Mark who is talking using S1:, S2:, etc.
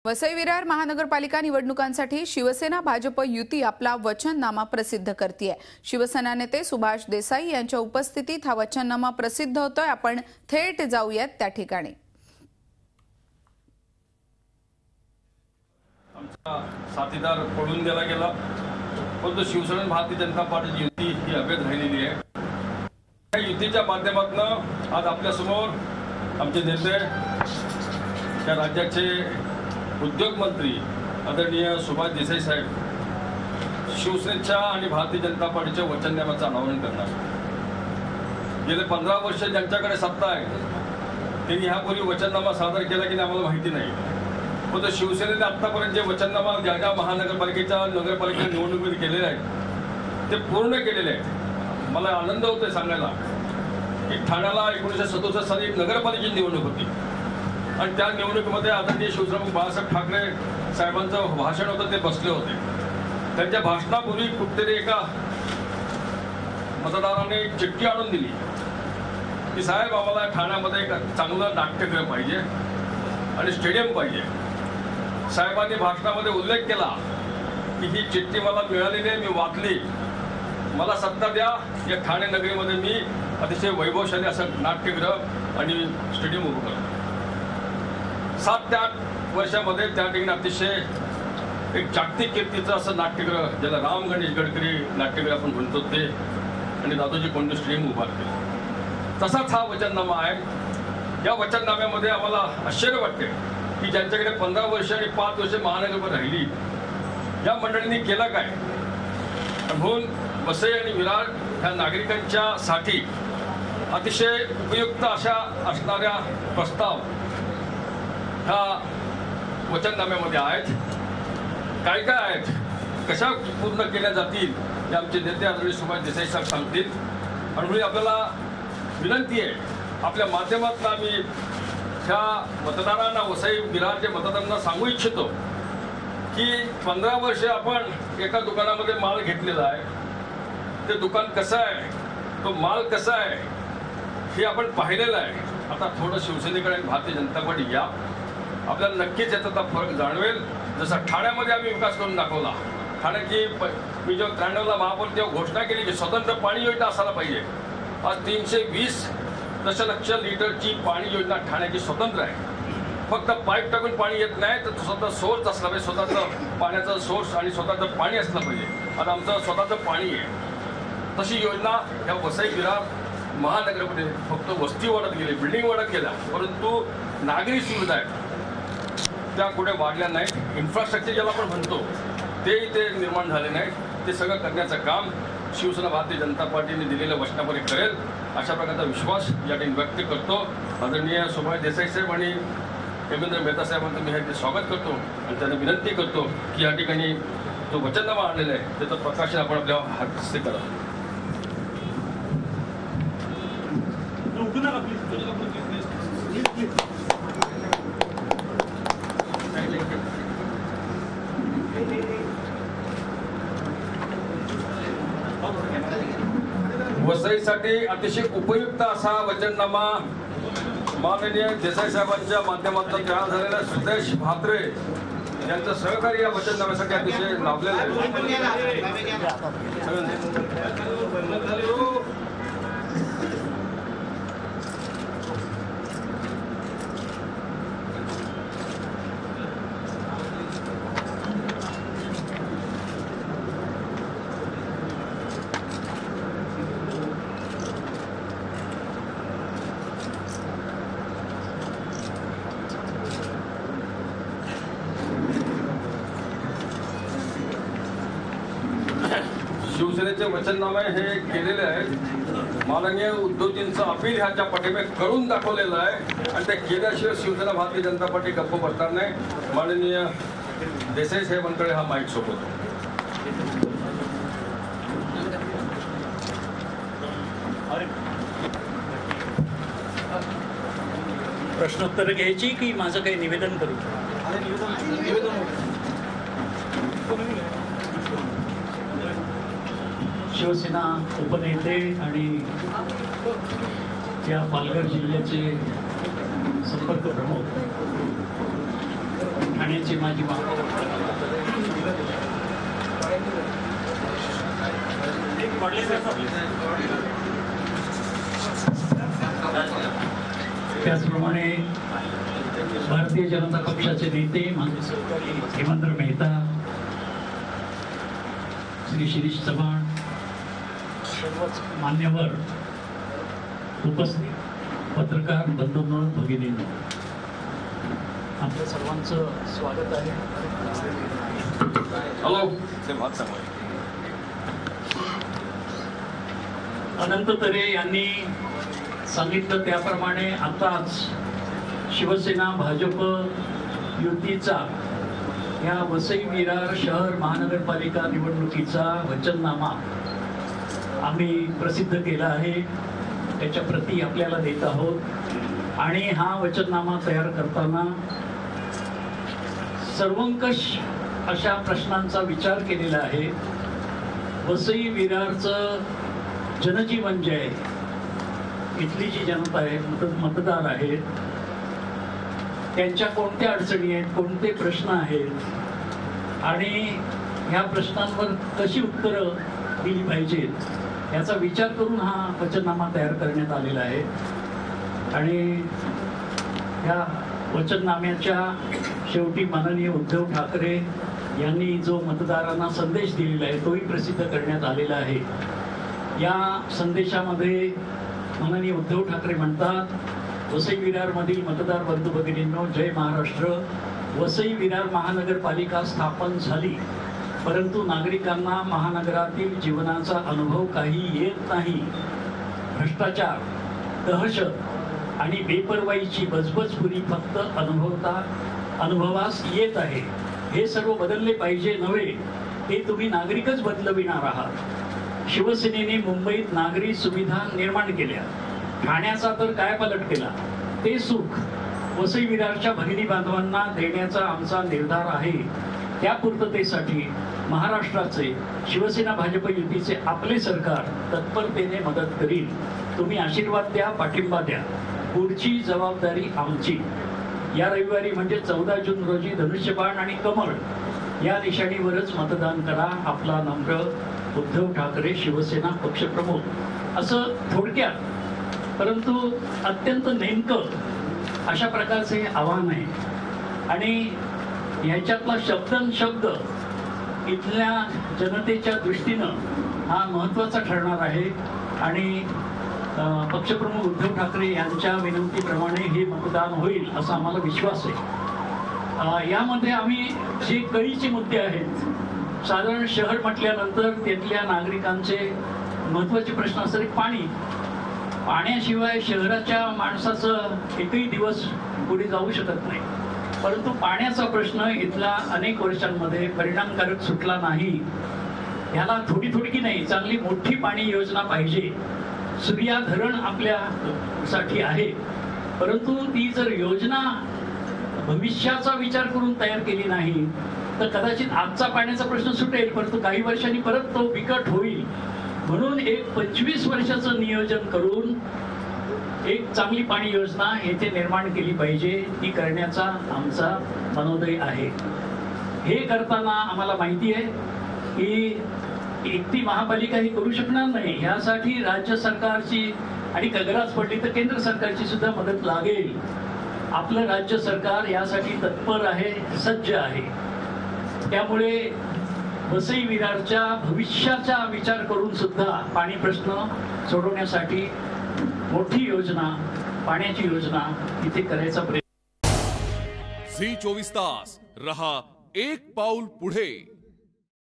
S1: वसई विरार महानगरपालिका निवडणुकांसाठी शिवसेना भाजप युती आपला वचननामा प्रसिद्ध करतेय। शिवसेना नेते सुभाष देसाई यांच्या उपस्थितीत हा वचननामा प्रसिद्ध होतोय। आपण थेट जाऊयात त्या ठिकाणी।
S2: आमचा साथीदार पळून गेला परंतु शिवसेना भारतीय जनता पार्टी युती ही अभेद राहिलेली आहे। या युतीच्या माध्यमातून आज आपल्या समोर आमचे नेते त्या राज्याचे उद्योग मंत्री आदरणीय सुभाष देसाई साहेब शिवसेनेच्या आणि भारतीय जनता पार्टीच्या वचननाम्याचं अनावरण करणार। गेले 15 वर्ष ज्यांच्याकडे सत्ता आहे त्यांनी यापूर्वी वचननामा सादर केला की आम्हाला माहिती नाही, पण शिवसेनेने आतापर्यंत जे वचननामा ज्या महानगरपालिकेच्या नगरपालिका निवडणुकीत केलेले आहेत ते पूर्ण केलेले आहेत। मला आनंद होतोय सांगायला की ठाण्याला 1967 साली एक नगरपालिकेची निवडणूक होती आणि त्या निवडणुकीमध्ये आदरणीय शिवसेना बाळासाहेब ठाकरे साहेबांचं भाषण होतं, ते बसले होते। त्यांच्या भाषणापूर्वी कुठेतरी एका मतदाराने चिठ्ठी आणून दिली की साहेब आम्हाला ठाण्यामध्ये एक चांगलं नाट्यगृह पाहिजे आणि स्टेडियम पाहिजे। साहेबांनी भाषणामध्ये उल्लेख केला की ही चिठ्ठी मला मिळालेली आहे, मी वाचली, मला सत्ता द्या, या ठाणे नगरीमध्ये मी अतिशय वैभवशाली असं नाट्यगृह आणि स्टेडियम उभं करतो। 7 ते 8 वर्षामध्ये त्या ठिकाणी अतिशय एक जागतिक कीर्तीचं असं नाट्यगृह, ज्याला राम गणेश गडकरी नाट्यगृह आपण म्हणतो ते, आणि दादोजी कोंडदेव स्टेडियम उभार केलं। तसाच हा वचननामा आहे। या वचननाम्यामध्ये आम्हाला आश्चर्य वाटते की ज्यांच्याकडे 15 वर्ष आणि 5 वर्ष महानगरपालिका राहिली या मंडळींनी केला काय। म्हणून वसई आणि विरार ह्या नागरिकांच्या साठी अतिशय उपयुक्त अशा असणाऱ्या प्रस्ताव ह्या वचननाम्यामध्ये आहेत। काय काय आहेत, कशा पूर्ण केल्या जातील हे आमचे नेते आदरणीय सुभाष देसाई साहेब सांगतील। आणि आपल्याला विनंती आहे, आपल्या माध्यमातून आम्ही ह्या मतदारांना, वसई विरारच्या मतदारांना सांगू इच्छितो की 15 वर्ष आपण एका दुकानामध्ये माल घेतलेला आहे, ते दुकान कसं आहे, तो माल कसा आहे हे आपण पाहिलेलं आहे। आता थोडं शिवसेनेकडे आणि भारतीय जनता पार्टी या, आपल्याला नक्कीच याचा फरक जाणवेल। जसा ठाण्यामध्ये आम्ही विकास करून दाखवला, ठाण्याची मी जेव्हा 93ला महापौर तेव्हा घोषणा केली की स्वतंत्र पाणी योजना असायला पाहिजे। आज 320 दशलक्ष लिटरची पाणी योजना ठाण्याची स्वतंत्र आहे। फक्त पाईप टाकून पाणी येत नाही, तर स्वतः सोर्स असला पाहिजे, स्वतःचं पाण्याचा सोर्स आणि स्वतःचं पाणी असलं पाहिजे। आता आमचं स्वतःचं पाणी आहे। तशी योजना ह्या वसई विरार महानगरमध्ये फक्त वस्ती वाढत गेली, बिल्डिंग वाढत गेल्या, परंतु नागरी सुविधा आहेत त्या कुठे वाढल्या नाहीत। इन्फ्रास्ट्रक्चर ज्याला आपण म्हणतो ते इथे निर्माण झाले नाहीत। ते सगळं करण्याचं काम शिवसेना भारतीय जनता पार्टीने दिलेल्या वचनाप्रमाणे करेल अशा प्रकारचा विश्वास या ठिकाणी व्यक्त करतो। आदरणीय सुभाष देसाई साहेब आणि हेमेंद्र मेहता साहेबांचं मी हे स्वागत करतो आणि त्यांना विनंती करतो की या ठिकाणी जो वचननामा आणलेला आहे त्याचं प्रकाशन आपण आपल्या हस्ते करावं। वसईसाठी अतिशय उपयुक्त असा वचननामा माननीय देसाई साहेबांच्या माध्यमातून तयार झालेला सुदेश म्हात्रे यांचं सहकार्य या वचननाम्यासाठी अतिशय लाभलेलं आहे। शिवसेनेचे वचननामे हे केलेले आहेत। माननीय उद्धवजींचं अपील ह्याच्या पाठीमागे करून दाखवलेलं आहे आणि ते केल्याशिवाय शिवसेना भारतीय जनता पार्टी गप्प बसणार नाही। माननीय देसाई साहेबांकडे हा माईक सोपवतो।
S3: प्रश्नोत्तर घ्यायची की माझं काही निवेदन करू? शिवसेना उपनेते आणि या पालघर जिल्ह्याचे संपर्क प्रमुख पाण्याची माझी त्याचप्रमाणे भारतीय जनता पक्षाचे नेते माझे सहकारी हेमंत मेहता, श्री शिरीष चव्हाण, सर्वच मान्यवर उपस्थित पत्रकार बंधूंनो भगिनींनो, आपल्या सर्वांचं स्वागत आहे. अनंत तरे यांनी सांगितलं त्याप्रमाणे आताच शिवसेना भाजप युतीचा या वसई विरार शहर महानगरपालिका निवडणुकीचा वचननामा आम्ही प्रसिद्ध केला आहे. त्याच्या प्रती आपल्याला देत आहोत आणि हा वचननामा तयार करताना सर्वंकष अशा प्रश्नांचा विचार केलेला आहे. वसई विरारचं जनजीवन जे आहे, इथली जी जनता आहे, मतदार आहेत, त्यांच्या कोणत्या अडचणी आहेत, कोणते प्रश्न आहेत आणि ह्या प्रश्नांवर कशी उत्तरं दिली पाहिजेत याचा विचार करून हा वचननामा तयार करण्यात आलेला आहे. आणि ह्या वचननाम्याच्या शेवटी माननीय उद्धव ठाकरे यांनी जो मतदारांना संदेश दिलेला आहे तोही प्रसिद्ध करण्यात आलेला आहे. या संदेशामध्ये माननीय उद्धव ठाकरे म्हणतात, वसई विरार मधील मतदार बंधू भगिनींनो, जय महाराष्ट्र. वसई विरार महानगरपालिका स्थापन झाली, परंतु नागरिकांना महानगरातील जीवनाचा अनुभव काही येत नाही. भ्रष्टाचार, दहशत आणि बेपर्वाईची बजबजपुरी फक्त अनुभवास येत आहे. हे सर्व बदलले पाहिजे नव्हे, हे तुम्ही नागरिकच बदलविणार आहात. शिवसेनेने मुंबईत नागरी सुविधा निर्माण केल्या, ठाण्याचा तर काय पलट केला. ते सुख वसई विरारच्या भगिनी बांधवांना देण्याचा आमचा निर्धार आहे. त्या पूर्ततेसाठी महाराष्ट्राचे शिवसेना भाजप युतीचे आपले सरकार तत्परतेने मदत करील. तुम्ही आशीर्वाद द्या, पाठिंबा द्या. पुढची जबाबदारी आमची. या रविवारी म्हणजे 14 जून रोजी धनुष्यबाण आणि कमळ या निशाणीवरच मतदान करा. आपला नम्र उद्धव ठाकरे, शिवसेना पक्षप्रमुख. असं थोडक्यात परंतु अत्यंत नेमकं अशा प्रकारचे हे आव्हान आहे. आणि ह्याच्यातला शब्द इथल्या जनतेच्या दृष्टीनं हा महत्त्वाचा ठरणार आहे. आणि पक्षप्रमुख उद्धव ठाकरे यांच्या विनंतीप्रमाणे हे मतदान होईल असा आम्हाला विश्वास आहे. यामध्ये आम्ही जे कळीचे मुद्दे आहेत, साधारण शहर म्हटल्यानंतर तिथल्या नागरिकांचे महत्त्वाचे प्रश्न असणारे पाण्याशिवाय शहराच्या माणसाचं एकही दिवस पुढे जाऊ शकत नाही. परंतु पाण्याचा प्रश्न इथला अनेक वर्षांमध्ये परिणामकारक सुटला नाही. ह्याला थोडी नाही, चांगली मोठी पाणी योजना पाहिजे. सूर्या धरण आपल्यासाठी आहे, परंतु ती जर योजना भविष्याचा विचार करून तयार केली नाही तर कदाचित आजचा पाण्याचा प्रश्न सुटेल, परंतु काही वर्षांनी परत तो बिकट होईल. म्हणून एक 25 वर्षाचं नियोजन करून एक चांगली पाणी योजना येथे निर्माण केली पाहिजे. ती करण्याचा आमचा मनोदय आहे. हे करताना आम्हाला माहिती आहे की एकटी महापालिका ही करू शकणार नाही. ह्यासाठी राज्य सरकारची आणि गरज पडली तर केंद्र सरकारची सुद्धा मदत लागेल. आपलं राज्य सरकार यासाठी तत्पर आहे, सज्ज आहे. त्यामुळे वसई विरारच्या भविष्याचा विचार करून सुद्धा पाणी प्रश्न सोडवण्यासाठी मोठी योजना, पाण्याची योजना इथे करायचा प्रयत्न.
S4: झी 24 तास रहा एक पाऊल पुढे.